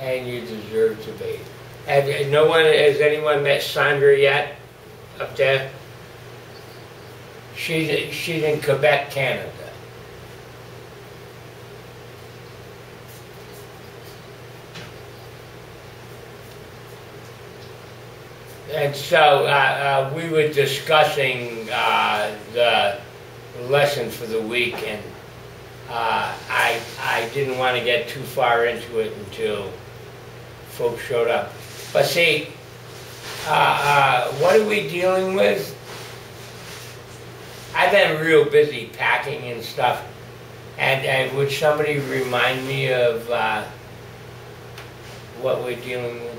and you deserve to bathe. Has anyone met Sandra yet up there? She's in Quebec, Canada. And so we were discussing the lesson for the week, and I didn't want to get too far into it until folks showed up. But see, what are we dealing with? I've been real busy packing and stuff, and would somebody remind me of what we're dealing with?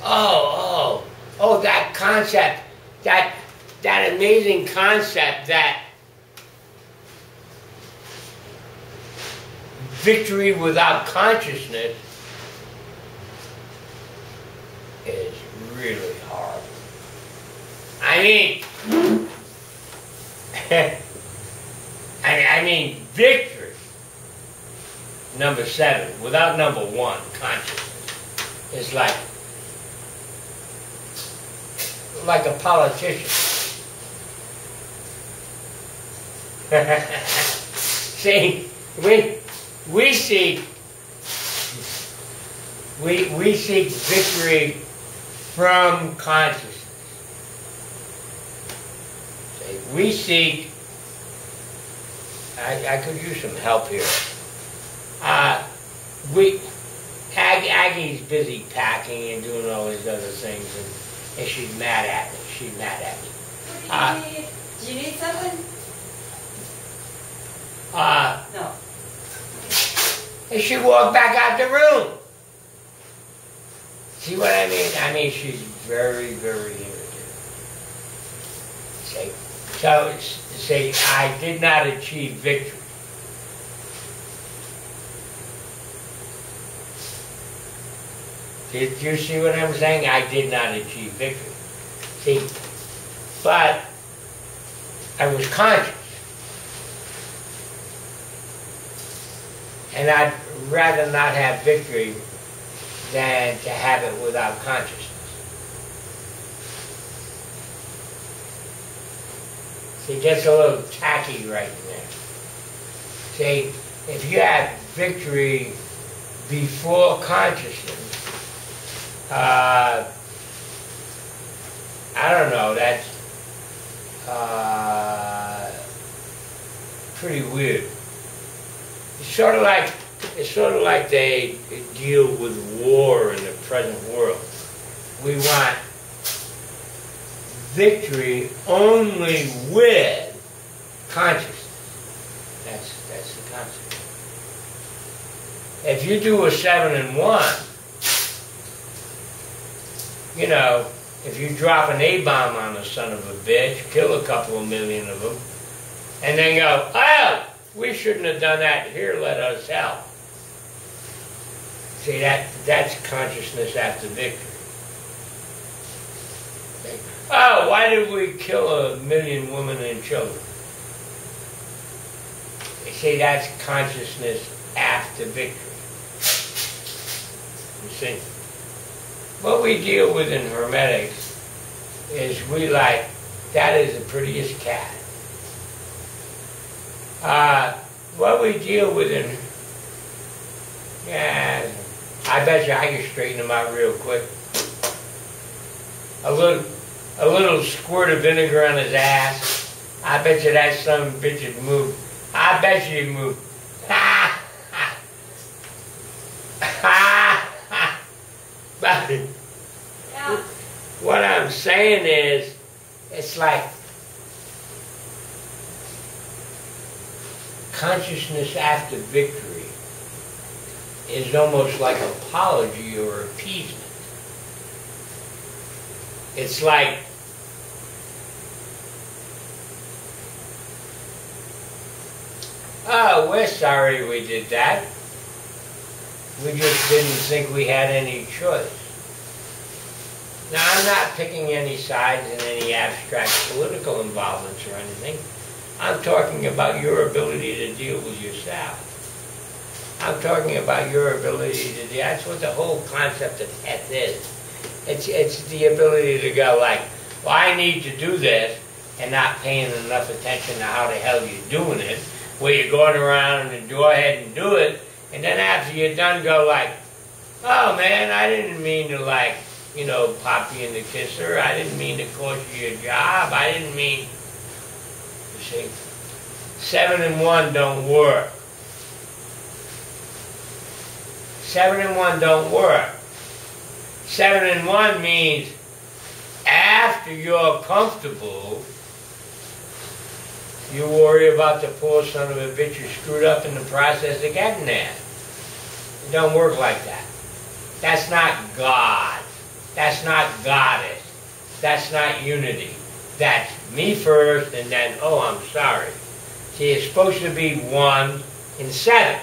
Oh, that concept, that amazing concept that victory without consciousness is really hard. I mean, I mean victory, number 7, without number 1, consciousness, is like a politician. See, we seek victory from consciousness. See, we seek. I could use some help here. Aggie's busy packing and doing all these other things, and she's mad at me. She's mad at me. What do you need? Do you need something? No. And she walked back out the room. See what I mean? I mean, she's very, very irritated. Say, I did not achieve victory. Did you see what I'm saying? I did not achieve victory. See, but I was conscious. And I'd rather not have victory than to have it without consciousness. See, it gets a little tacky right there. See, if you have victory before consciousness, I don't know, that's pretty weird. It's sort of like they deal with war in the present world. We want victory only with consciousness. That's the concept. If you do a 7 and 1, you know, if you drop an A-bomb on a son of a bitch, kill a couple of million of them, and then go, oh, we shouldn't have done that, here, let us help. See, that's consciousness after victory. Oh, why did we kill 1 million women and children? You see, that's consciousness after victory. You see? What we deal with in Hermetics is we like, that is the prettiest cat. What we deal with in, yeah, I bet you I can straighten them out real quick. A little squirt of vinegar on his ass. I bet you that son of a bitch would move. I bet you he'd move. Ha! Ha! Ha! Ha! But Yeah. what I'm saying is, it's like consciousness after victory is almost like apology or appeasement. It's like oh, we're sorry we did that. We just didn't think we had any choice. Now, I'm not picking any sides in any abstract political involvements or anything. I'm talking about your ability to deal with yourself. I'm talking about your ability to deal. That's what the whole concept of Heth is. It's the ability to go like, well, I need to do this, and not paying enough attention to how the hell you're doing it, where you're going around and go ahead and do it, and then after you're done, go like, oh man, I didn't mean to like, you know, pop you in the kisser. I didn't mean to cost you your job. I didn't mean, you see, 7 and 1 don't work. 7 and 1 don't work. 7 and 1 means after you're comfortable, you worry about the poor son of a bitch who screwed up in the process of getting there. It don't work like that. That's not God. That's not goddess. That's not unity. That's me first and then, oh, I'm sorry. See, it's supposed to be 1 and 7.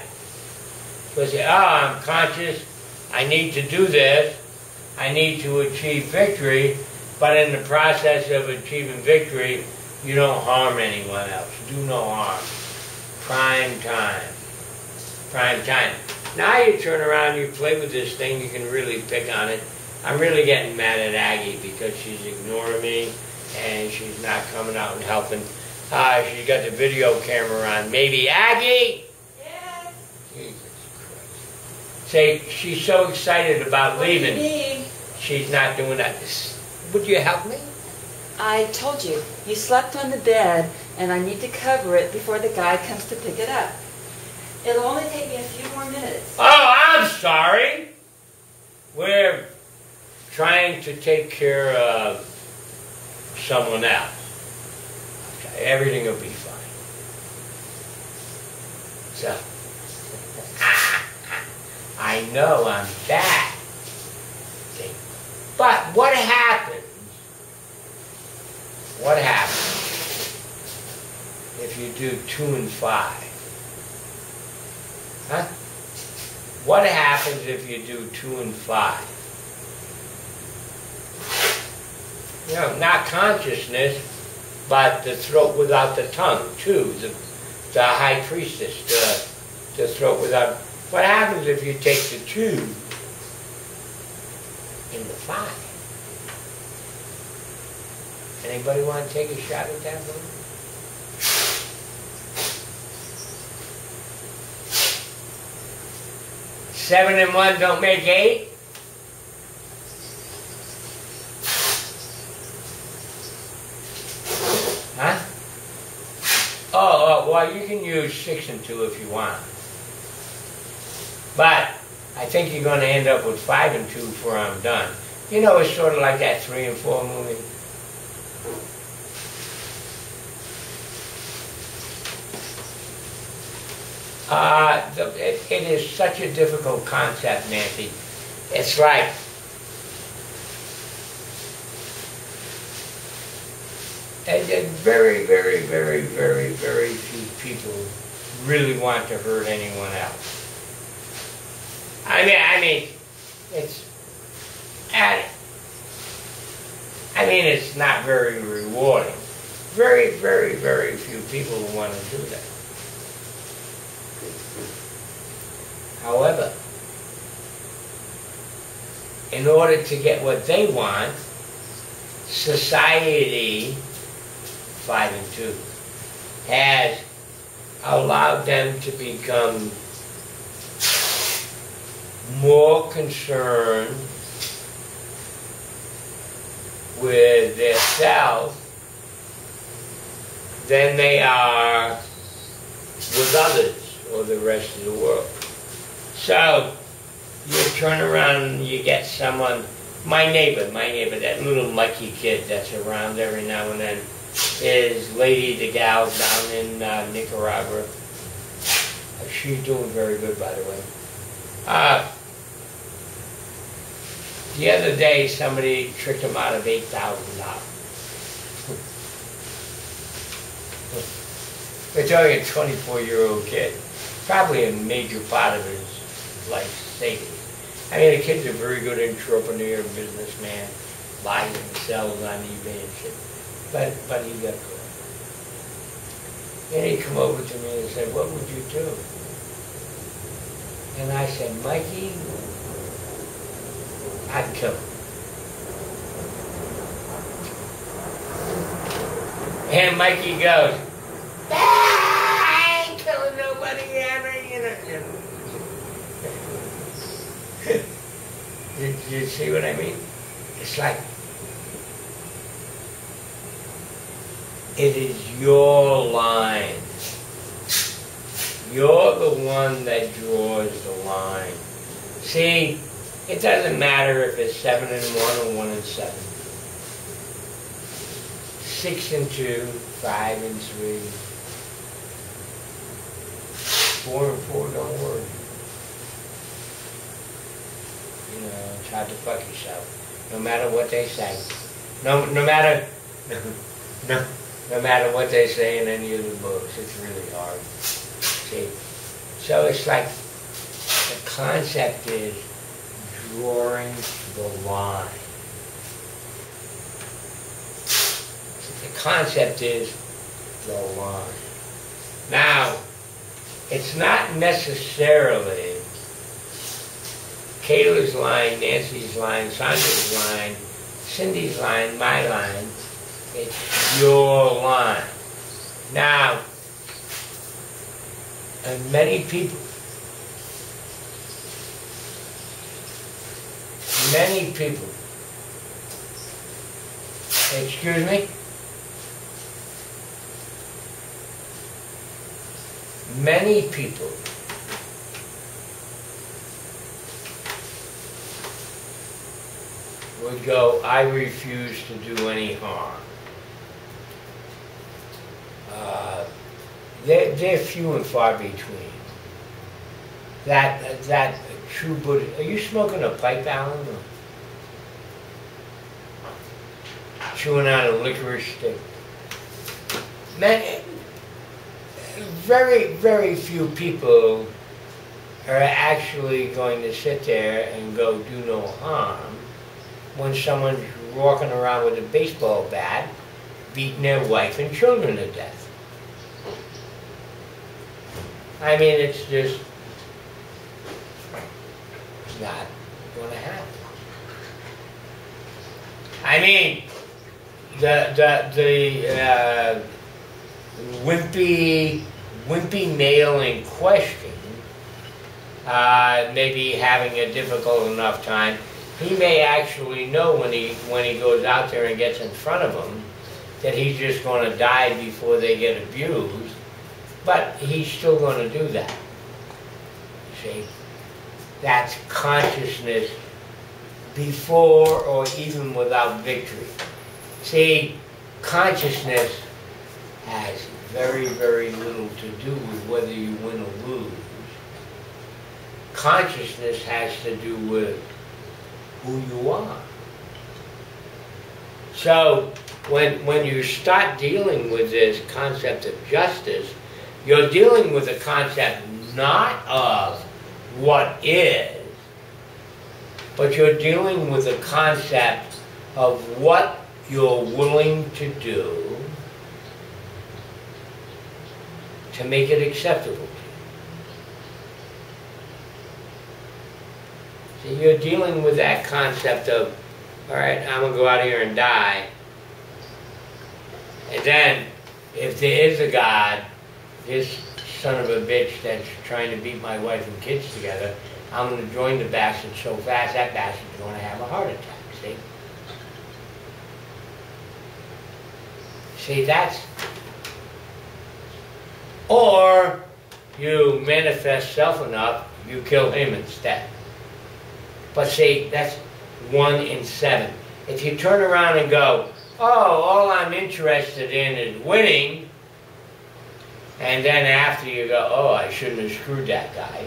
So say, oh, I'm conscious. I need to do this. I need to achieve victory. But in the process of achieving victory, you don't harm anyone else. Do no harm. Prime time. Prime time. Now you turn around, you play with this thing, you can really pick on it. I'm really getting mad at Aggie because she's ignoring me and she's not coming out and helping. She's got the video camera on. Maybe Aggie? Yes. Jesus Christ. Say, she's so excited about leaving. What do you need? She's not doing that. Would you help me? I told you, you slept on the bed, and I need to cover it before the guy comes to pick it up. It'll only take me a few more minutes. Oh, I'm sorry. We're trying to take care of someone else. Okay, everything will be fine. So, I know I'm bad. Okay. But what happens? What happens if you do 2 and 5? Huh? What happens if you do 2 and 5? You know, not consciousness, but the throat without the tongue, too. The high priestess, the throat without. What happens if you take the 2 and the 5? Anybody want to take a shot at that one? Seven and 1 don't make 8? Huh? Oh, well, you can use 6 and 2 if you want. But I think you're going to end up with 5 and 2 before I'm done. You know, it's sort of like that 3 and 4 movie. It is such a difficult concept, Nancy. It's like very, very, very, very, very few people really want to hurt anyone else. I mean, it's not very rewarding. Very, very, very few people want to do that. However, in order to get what they want, society, 5 and 2, has allowed them to become more concerned with their self than they are with others or the rest of the world. So you turn around and you get someone, my neighbor, that little Mikey kid that's around every now and then, is Lady the gal down in Nicaragua. She's doing very good, by the way. The other day, somebody tricked him out of $8,000. We're talking a 24-year-old kid. Probably a major part of his life savings. I mean, the kid's a very good entrepreneur, businessman. buys and sells on eBay and shit. But he got caught. Then he come over to me and said, "What would you do?" And I said, "Mikey, I'd kill him." And Mikey goes, "I ain't killing nobody, you know. Did you see what I mean? It's like, it is your line. You're the one that draws the line. See, it doesn't matter if it's 7 and 1 or 1 and 7. 6 and 2, 5 and 3. 4 and 4 don't work. You know, it's hard to fuck yourself. No matter what they say. No matter what they say in any of the books, it's really hard. See? So it's like, the concept is drawing the line. The concept is the line. Now, it's not necessarily Kayla's line, Nancy's line, Sandra's line, Cindy's line, my line. It's your line. Now, and many people excuse me? Many people would go, "I refuse to do any harm." They're few and far between. That true Buddha. Are you smoking a pipe, Alan? Or chewing out a licorice stick? Very, very few people are actually going to sit there and go do no harm when someone's walking around with a baseball bat beating their wife and children to death. I mean, it's just not going to happen. I mean, the wimpy male in question may be having a difficult enough time. He may actually know when he goes out there and gets in front of them that he's just going to die before they get abused, but he's still going to do that. See? That's consciousness before or even without victory. See, consciousness has very, very little to do with whether you win or lose. Consciousness has to do with who you are. So, when you start dealing with this concept of justice, you're dealing with a concept not of what is, but you're dealing with a concept of what you're willing to do to make it acceptable to you. So you're dealing with that concept of, all right, I'm going to go out here and die. And then, if there is a God, this son of a bitch that's trying to beat my wife and kids together, I'm going to join the bastard so fast that bastard's going to have a heart attack, see? See, that's... Or, you manifest self enough, you kill him instead. But see, that's 1 in 7. If you turn around and go, oh, all I'm interested in is winning, and then after you go, oh, I shouldn't have screwed that guy.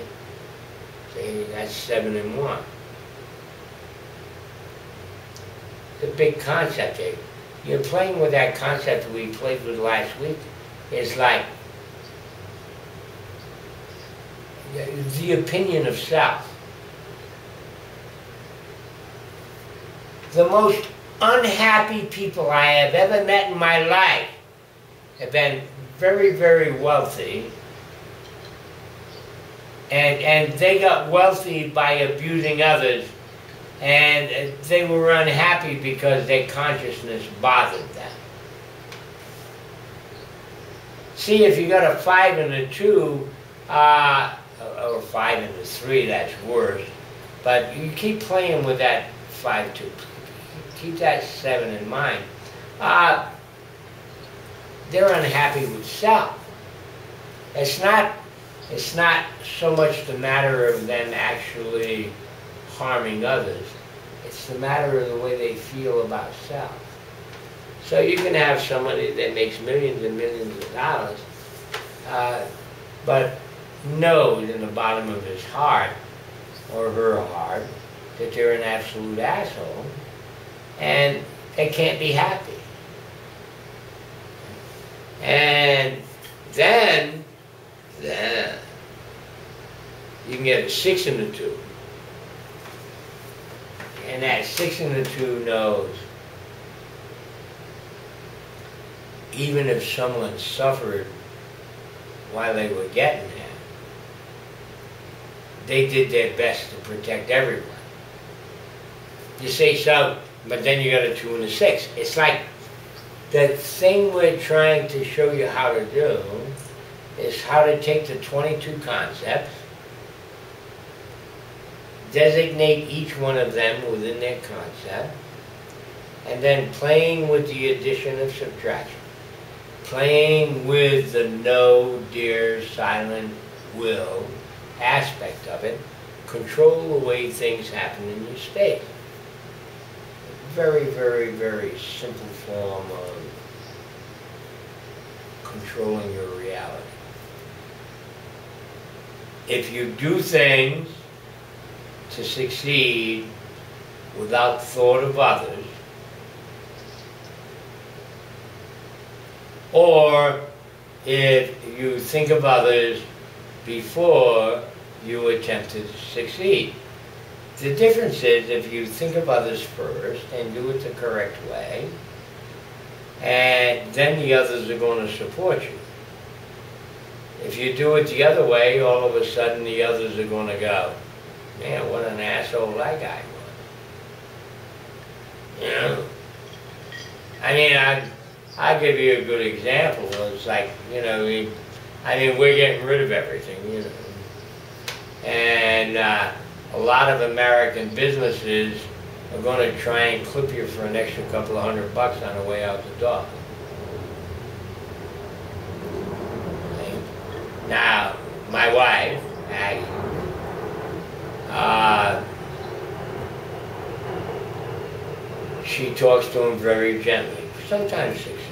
See, that's 7 and 1. It's a big concept here. You're playing with that concept we played with last week. It's like the opinion of self. The most unhappy people I have ever met in my life have been very, very wealthy. And they got wealthy by abusing others. And they were unhappy because their consciousness bothered them. See, if you got a 5 and a 2, or 5 and a 3, that's worse. But you keep playing with that 5-2. Keep that 7 in mind. They're unhappy with self. It's not so much the matter of them actually harming others. It's the matter of the way they feel about self. So you can have somebody that makes millions and millions of dollars, but knows in the bottom of his heart, or her heart, that they're an absolute asshole, and they can't be happy. And then you can get a 6 and a 2. And that 6 and a 2 knows, even if someone suffered while they were getting there, they did their best to protect everyone. You say so, but then you got a 2 and a 6. It's like the thing we're trying to show you how to do is how to take the 22 concepts, designate each one of them within their concept, and then playing with the addition of subtraction. Playing with the no, dear, silent will aspect of it, control the way things happen in your space. Very, very, very simple form of controlling your reality. If you do things to succeed without thought of others, or if you think of others before you attempt to succeed. The difference is if you think of others first and do it the correct way, and then the others are going to support you. If you do it the other way, all of a sudden the others are going to go, man, what an asshole that guy was. You know? I mean, I'll give you a good example. It's like, you know, we're getting rid of everything, you know. And a lot of American businesses are going to try and clip you for an extra couple of $100 on the way out the door. Okay? Now, my wife, Aggie, she talks to him very gently, sometimes successfully.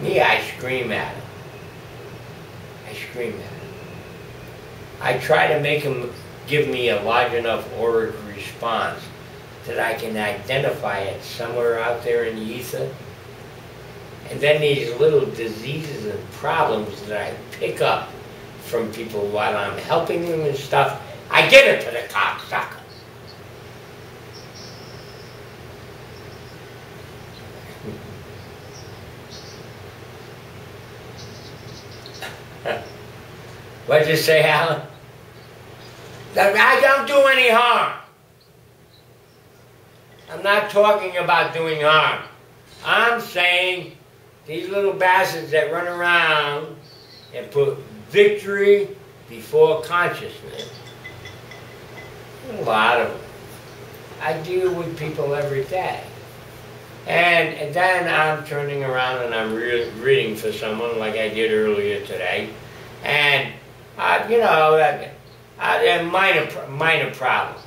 Me, I scream at him. I scream at him. I try to make him give me a large enough auric response that I can identify it somewhere out there in the ether. And then these little diseases and problems that I pick up from people while I'm helping them and stuff, I give it to the cocksucker. What'd you say, Alan? I don't do any harm. I'm not talking about doing harm. I'm saying these little bastards that run around and put victory before consciousness, a lot of them. I deal with people every day. And then I'm turning around and I'm reading for someone like I did earlier today. And, you know, a minor problem.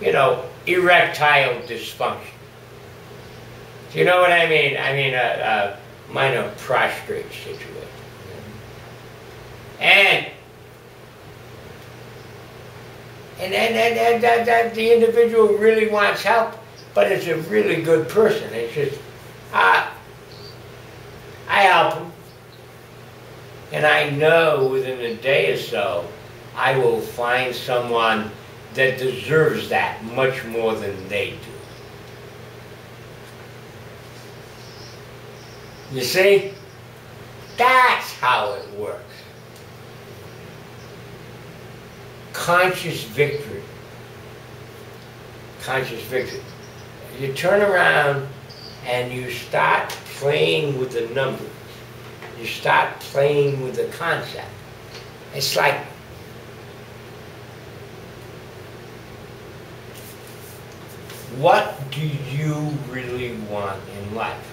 You know, erectile dysfunction. Do you know what I mean? I mean a minor prostrate situation. And the individual really wants help, but it's a really good person. It's just, I help him. And I know within a day or so, I will find someone that deserves that much more than they do. You see? That's how it works. Conscious victory. Conscious victory. You turn around and you start playing with the numbers. You start playing with the concept. It's like what do you really want in life?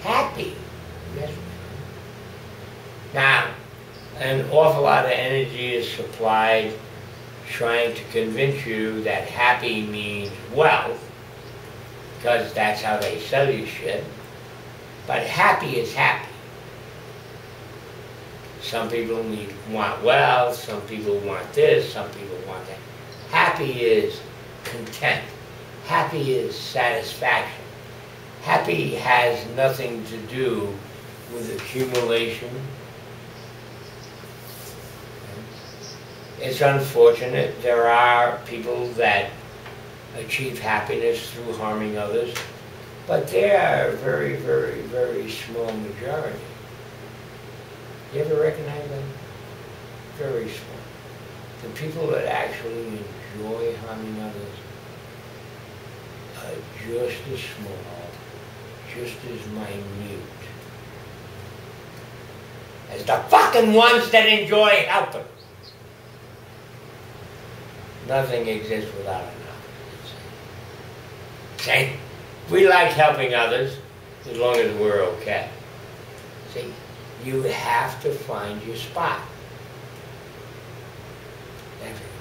Happy. Yes. Now, an awful lot of energy is supplied trying to convince you that happy means wealth, because that's how they sell you shit. But happy is happy. Some people want wealth, some people want this, some people want that. Happy is content. Happy is satisfaction. Happy has nothing to do with accumulation. It's unfortunate. There are people that achieve happiness through harming others, but they are a very, very, very small majority. You ever recognize them? Very small. The people that actually enjoy harming others are just as small, just as minute as the fucking ones that enjoy helping. Nothing exists without enough. See? We like helping others as long as we're okay. See? You have to find your spot.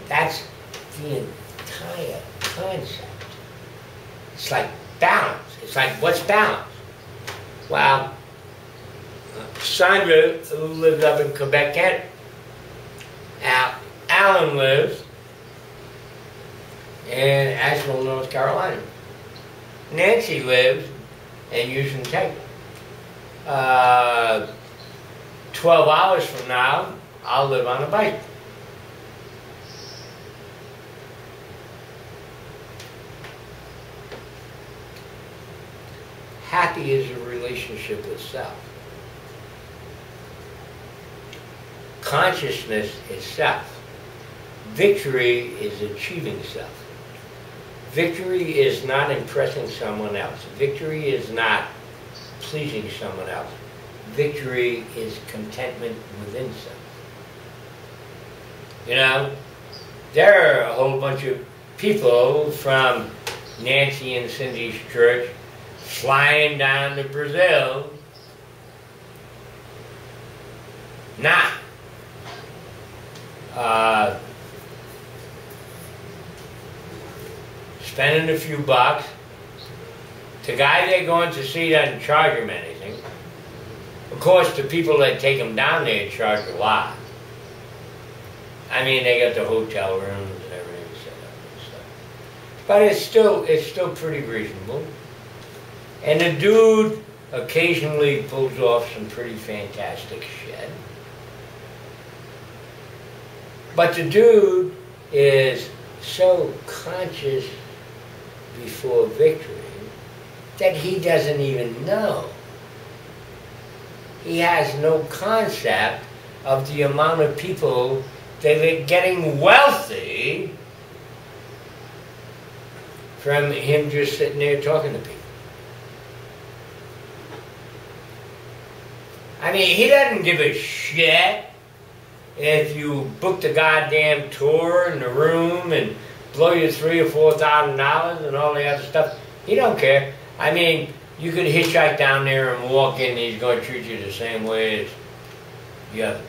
That's the entire concept. It's like balance. It's like, what's balance? Well, Sandra lives up in Quebec, Canada. Now, Alan lives in Asheville, North Carolina. Nancy lives in Houston, Texas. 12 hours from now, I'll live on a bike. Happy is a relationship with self. Consciousness is self. Victory is achieving self. Victory is not impressing someone else. Victory is not pleasing someone else. Victory is contentment within self. You know, there are a whole bunch of people from Nancy and Cindy's church flying down to Brazil. Spending a few bucks. The guy they're going to see doesn't charge them anything. Of course, the people that take them down there charge a lot. I mean, they got the hotel rooms and everything set up and stuff. But it's still pretty reasonable. And the dude occasionally pulls off some pretty fantastic shit. But the dude is so conscious before victory that he doesn't even know. He has no concept of the amount of people that are getting wealthy from him just sitting there talking to people. I mean, he doesn't give a shit if you book the goddamn tour and the room and blow you $3,000 or $4,000 and all the other stuff. He don't care. I mean, you could hitchhike down there and walk in and he's going to treat you the same way as the other.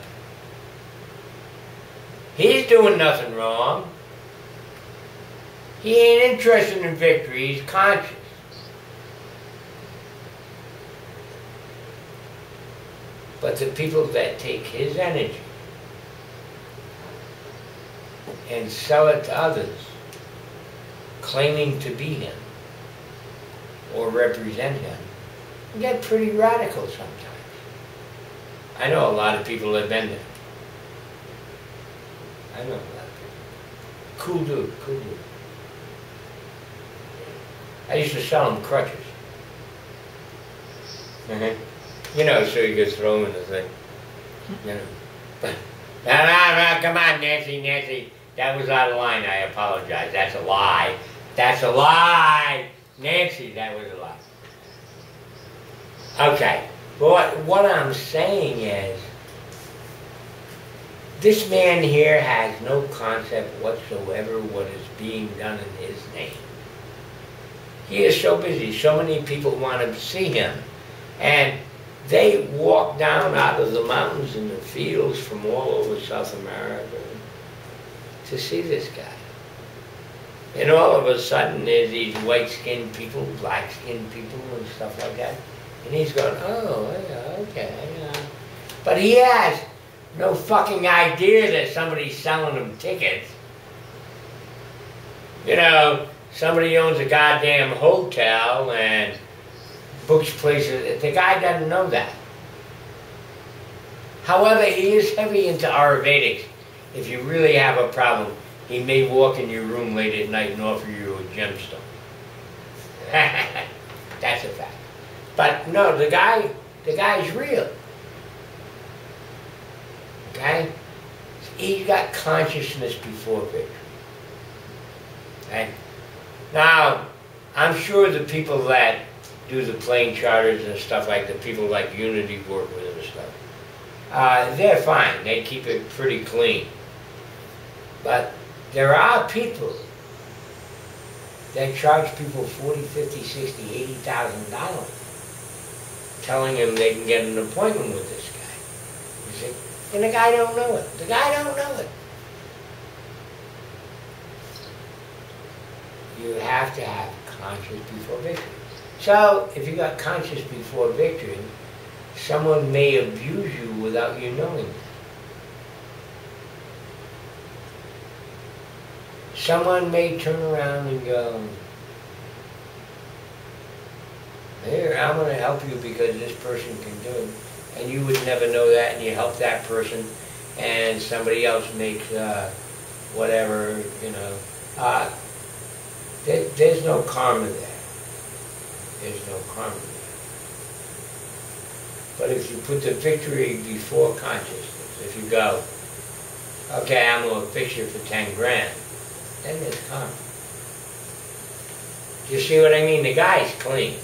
He's doing nothing wrong. He ain't interested in victory. He's conscious. But the people that take his energy and sell it to others, claiming to be him or represent him, get pretty radical sometimes. I know a lot of people have been there. I know a lot of people. Cool dude, cool dude. I used to sell him crutches. You know, so you could throw him in the thing. You know. No, come on, Nancy. That was out of line. I apologize. That's a lie. That's a lie. Nancy, that was a lie. Okay. But what I'm saying is, this man here has no concept whatsoever what is being done in his name. He is so busy. So many people want to see him. And they walk down out of the mountains and the fields from all over South America to see this guy. And all of a sudden there's these white-skinned people, black-skinned people and stuff like that. And he's going, oh, yeah, okay. Yeah. But he has no fucking idea that somebody's selling him tickets. You know, somebody owns a goddamn hotel and books places. The guy doesn't know that. However, he is heavy into Ayurvedics. If you really have a problem, he may walk in your room late at night and offer you a gemstone. That's a fact. But no, the guy's real. Okay? He's got consciousness before victory. Okay? Now, I'm sure the people that do the plane charters and stuff like the people like Unity work with and stuff, they're fine. They keep it pretty clean. But there are people that charge people $40, $50, $60, $80,000 telling them they can get an appointment with this guy. You see? And the guy don't know it. The guy don't know it. You have to have conscious before victory. So, if you got conscious before victory, someone may abuse you without you knowing that. Someone may turn around and go, here, I'm going to help you because this person can do it. And you would never know that, and you help that person, and somebody else makes whatever, you know. There's no karma there. There's no karma there. But if you put the victory before consciousness, if you go, okay, I'm going to fix you for 10 grand, then there's karma. You see what I mean? The guy's clean.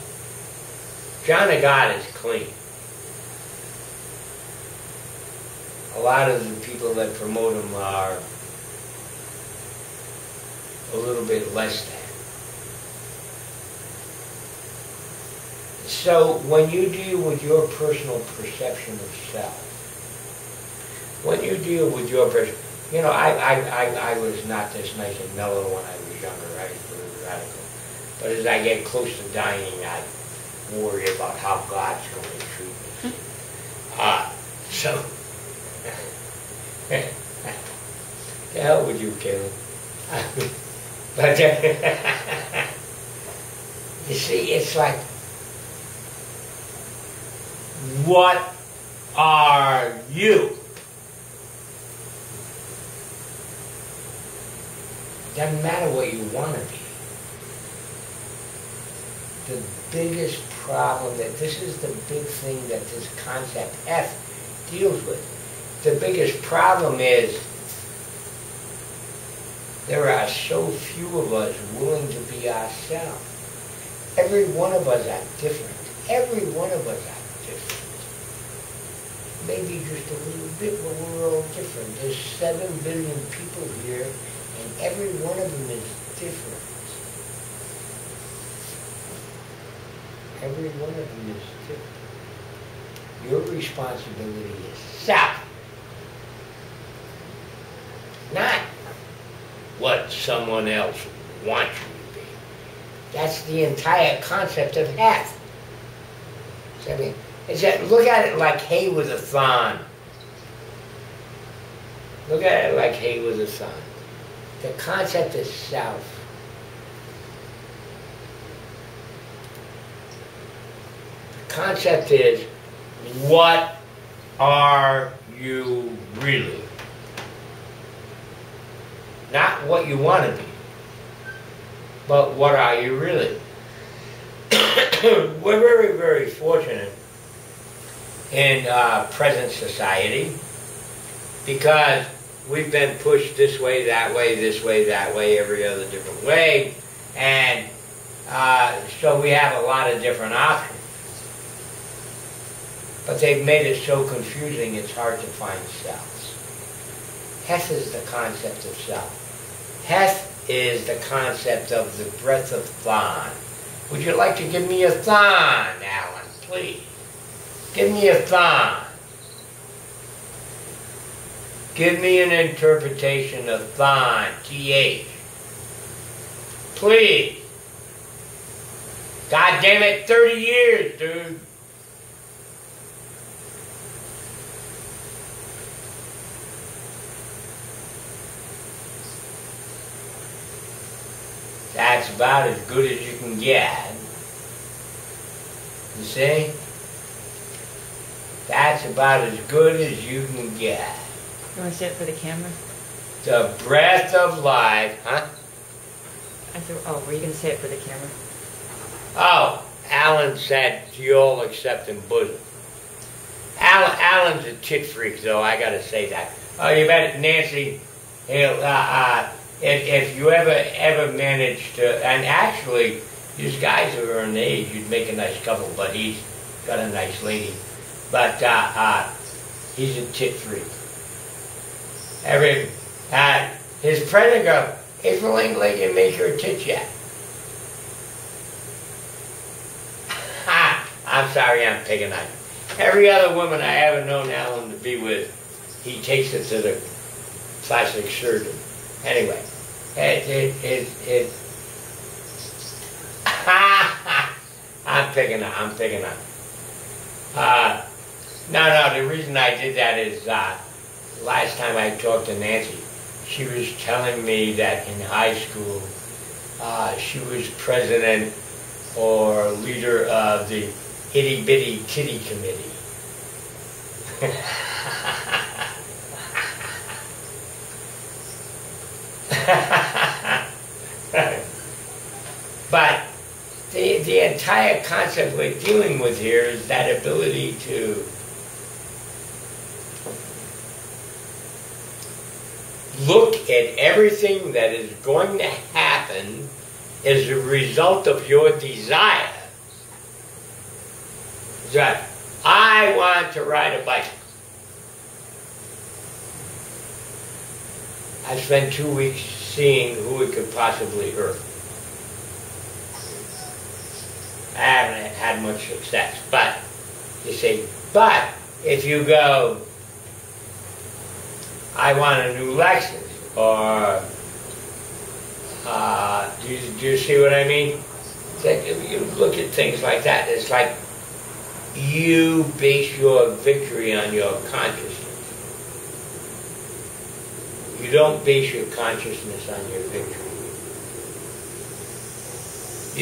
John of God is clean. A lot of the people that promote him are a little bit less than. So when you deal with your personal perception of self, when you deal with your person, you know, I was not this nice and mellow when I was younger, right? Very radical. But as I get close to dying, I worry about how God's going to treat me. So, the hell with you, Caleb. But you see, it's like, what are you? Doesn't matter what you want to be. The biggest problem this is the big thing that this concept Heth deals with. The biggest problem is there are so few of us willing to be ourselves. Every one of us are different. Every one of us are different. Maybe just a little bit, but we're all different. There's 7 billion people here, and every one of them is different. Every one of them is different. Your responsibility is self. Not what someone else wants you to be. That's the entire concept of Heth. I mean, look at it like hay with a thorn. Look at it like hay with a thorn. The concept is self. The concept is, what are you really? not what you want to be, but what are you really? We're very, very fortunate in present society because we've been pushed this way, that way, every other different way, and so we have a lot of different options. But they've made it so confusing it's hard to find selves. Heth is the concept of self. Heth is the concept of the breath of thon. Would you like to give me a thon, Alan, please? Give me a thon. Give me an interpretation of thon, T-H. Please. God damn it, 30 years, dude. That's about as good as you can get. You see? That's about as good as you can get. You want to say it for the camera? The breath of life, huh? I said, oh, were you going to say it for the camera? Oh, Alan said, you'll accept in bosom. Alan's a tit freak, though, I gotta say that. Oh, you bet, Nancy, if you ever manage to, and actually, these guys who are an age, you'd make a nice couple, but he's got a nice lady. But he's a tit freak. His president goes, April ain't like make her tit yet. I'm sorry, I'm picking on you. Every other woman I ever known Alan to be with, he takes it to the plastic surgeon. Anyway, I'm picking on. No, the reason I did that is last time I talked to Nancy, she was telling me that in high school she was president or leader of the Itty Bitty Kitty Committee. But the entire concept we're dealing with here is that ability to look at everything that is going to happen as a result of your desire. That I want to ride a bike. I spent 2 weeks seeing who it could possibly hurt. I haven't had much success, but you say, but if you go, I want a new Lexus, or do you see what I mean? It's like, if you look at things like that, it's like you base your victory on your consciousness. You don't base your consciousness on your victory.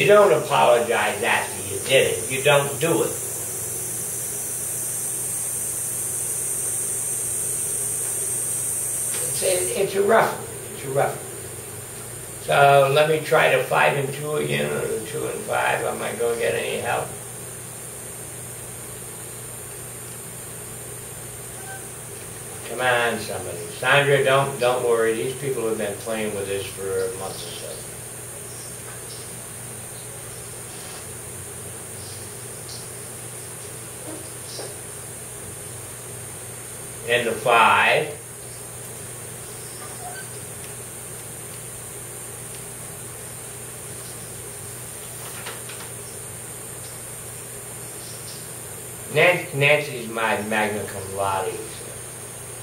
You don't apologize after you did it. You don't do it. It's a rough one. It's a rough one. So let me try the 5 and 2 again, or the 2 and 5. Am I going to get any help? Come on, somebody. Sandra, don't worry. These people have been playing with this for a month or so. And the 5. Nancy's my magna cum laude.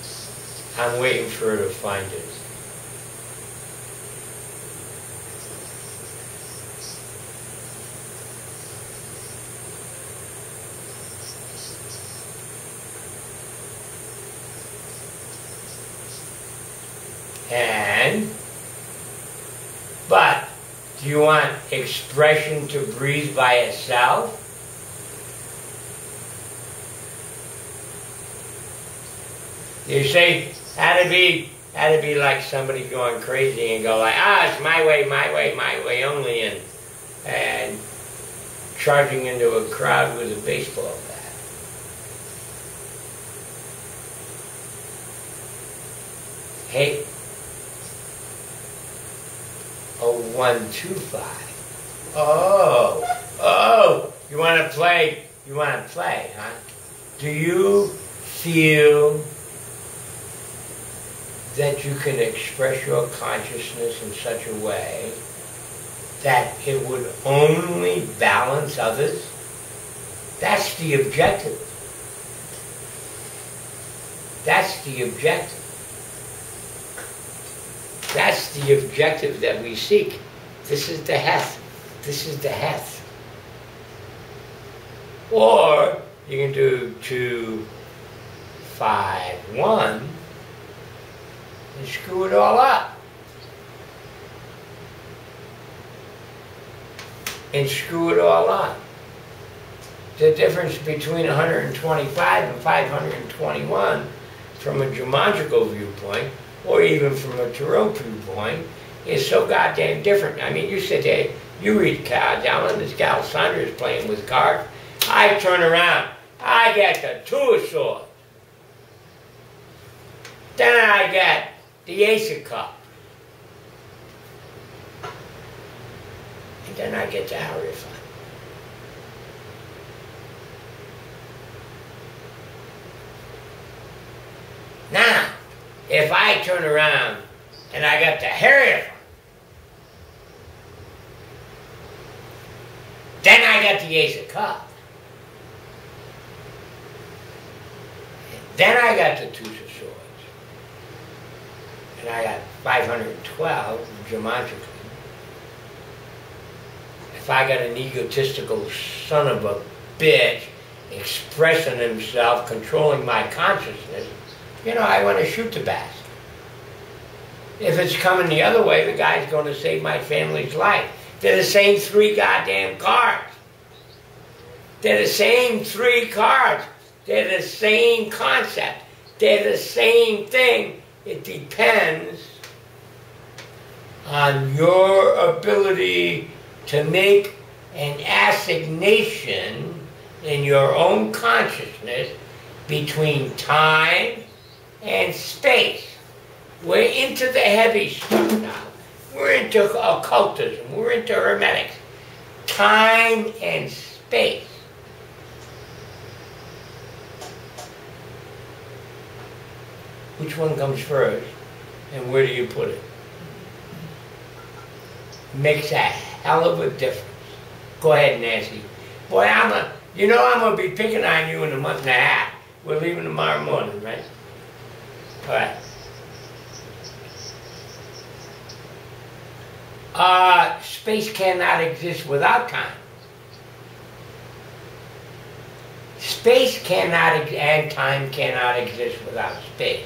So I'm waiting for her to find it. But do you want expression to breathe by itself? You say, had to That'd be like somebody going crazy and go like, it's my way only, and charging into a crowd with a baseball bat. Hey, 0125. Oh, you want to play? You want to play, huh? Do you feel that you can express your consciousness in such a way that it would only balance others? That's the objective. That's the objective. That's the objective that we seek. This is the Heth. This is the Heth. Or you can do 2, 5, 1 and screw it all up. And screw it all up. The difference between 125 and 521 from a geometrical viewpoint, or even from a tarot viewpoint, is so goddamn different. I mean, you sit there, you read cards, Alan, this gal Sandra is playing with cards. I turn around, I get the 2 of Swords. Then I get the Ace of Cups. And then I get the Hierophant. Now, if I turn around and I got the Hierophant, then I got the Ace of Cups. Then I got the 2 of Swords. And I got 512 geometrically. If I got an egotistical son of a bitch expressing himself, controlling my consciousness, I want to shoot the bastard. If it's coming the other way, the guy's going to save my family's life. They're the same 3 goddamn cards. They're the same 3 cards. They're the same concept. They're the same thing. It depends on your ability to make an assignation in your own consciousness between time and space. We're into the heavy stuff now. We're into occultism. We're into hermetics. Time and space. Which one comes first, and where do you put it? Makes a hell of a difference. Go ahead, Nancy. Boy, I'm going to be picking on you in a month and a half. We're leaving tomorrow morning, right? All right. Space cannot exist without time. Space cannot, and time cannot exist without space.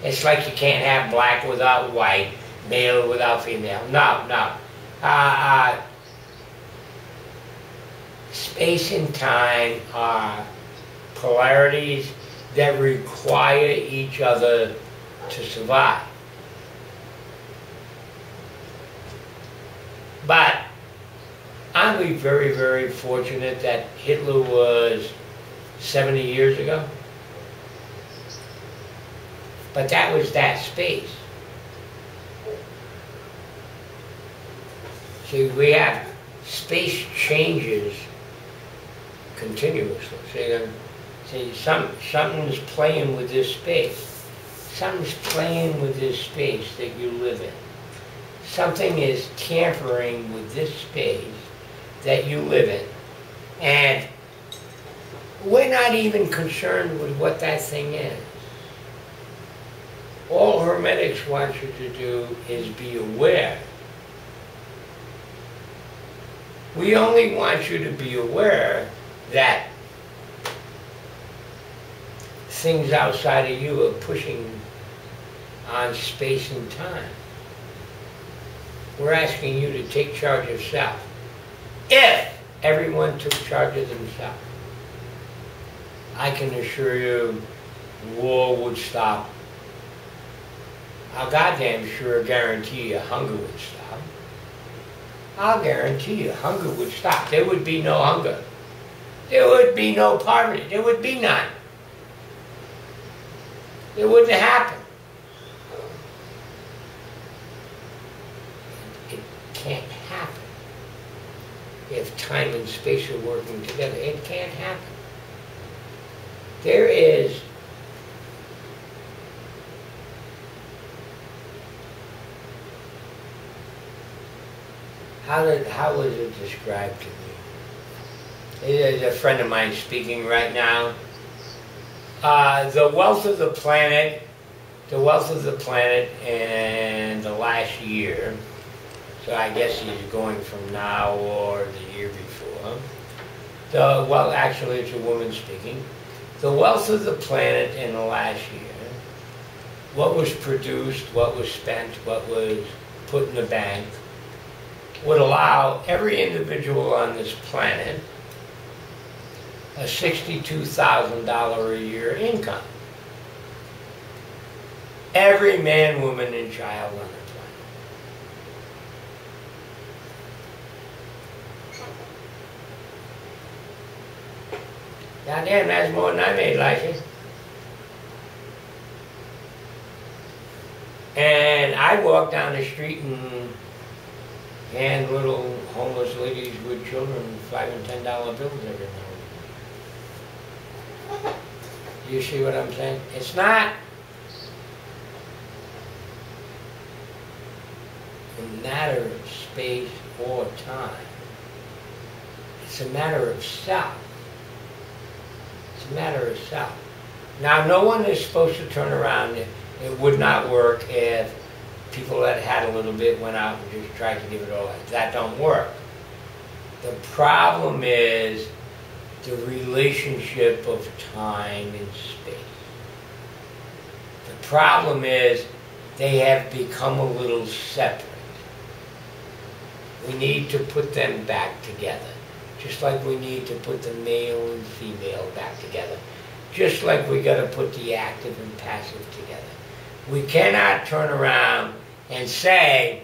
It's like you can't have black without white, male without female. No. Space and time are polarities that require each other to survive. But aren't we very, very fortunate that Hitler was 70 years ago? But that was that space. See, we have space changes continuously. See, something's playing with this space. Something's playing with this space that you live in. Something is tampering with this space that you live in. And we're not even concerned with what that thing is. All Hermetics want you to do is be aware. We only want you to be aware that things outside of you are pushing on space and time. We're asking you to take charge of self. If everyone took charge of themselves, I can assure you war would stop. I'll goddamn sure guarantee you hunger would stop. I'll guarantee you hunger would stop. There would be no hunger. There would be no poverty. There would be none. It wouldn't happen. It can't happen. If time and space are working together, it can't happen. There is how was it described to me? There's a friend of mine speaking right now. The wealth of the planet and the last year, so I guess he's going from now or the year before. Well, actually it's a woman speaking. The wealth of the planet in the last year, what was produced, what was spent, what was put in the bank, would allow every individual on this planet a $62,000 a year income. Every man, woman, and child on the planet. Goddamn, that's more than I made last year. And I walk down the street and hand little homeless ladies with children $5 and $10 bills every now and then. You see what I'm saying? It's not a matter of space or time. It's a matter of self. It's a matter of self. Now, no one is supposed to turn around. It would not work if people that had a little bit went out and just tried to give it all away. That don't work. The problem is the relationship of time and space. The problem is they have become a little separate. We need to put them back together. Just like we need to put the male and female back together. Just like we got to put the active and passive together. We cannot turn around and say,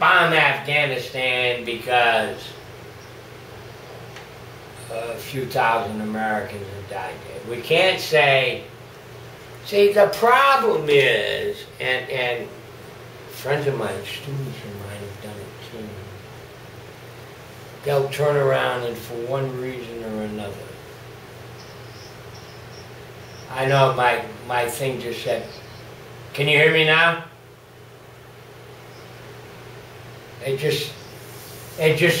bomb Afghanistan because a few thousand Americans have died there. We can't say, see, the problem is, and friends of mine, students of mine have done it too. They'll turn around and for one reason or another. I know my thing just said, can you hear me now? It just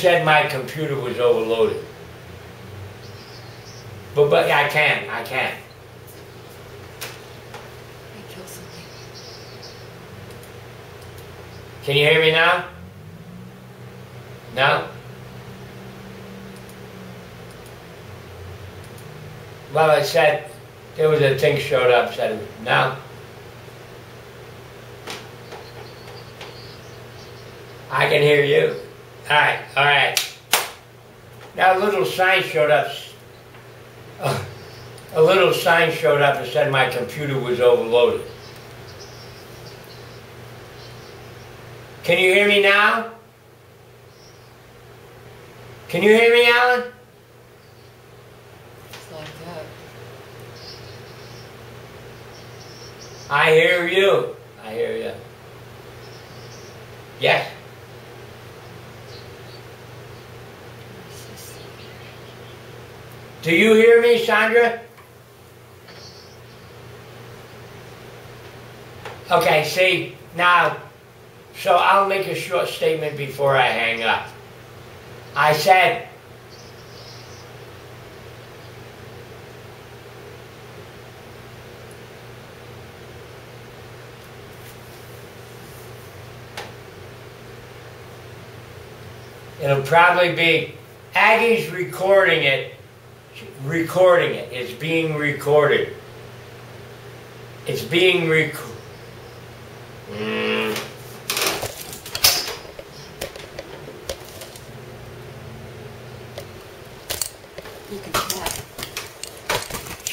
said my computer was overloaded. But I can. Can you hear me now? No? Well, it said, there was a thing showed up, said, no. I can hear you. All right. Now a little sign showed up. A little sign showed up and said my computer was overloaded. Can you hear me now? Can you hear me, Alan? It's like that. I hear you. I hear you. Yes. Do you hear me, Sandra? Okay, see, now, so I'll make a short statement before I hang up. I said, it'll probably be, Aggie's recording it. It's being recorded. It's being recorded.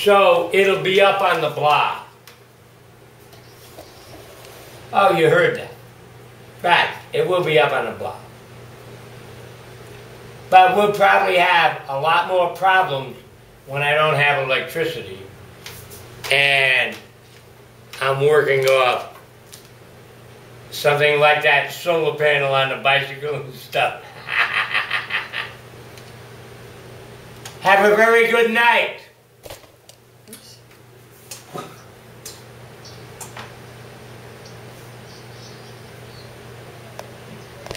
So it'll be up on the blog. Oh, you heard that. Right, it will be up on the blog. But we'll probably have a lot more problems when I don't have electricity and I'm working off something like that solar panel on the bicycle and stuff. Have a very good night.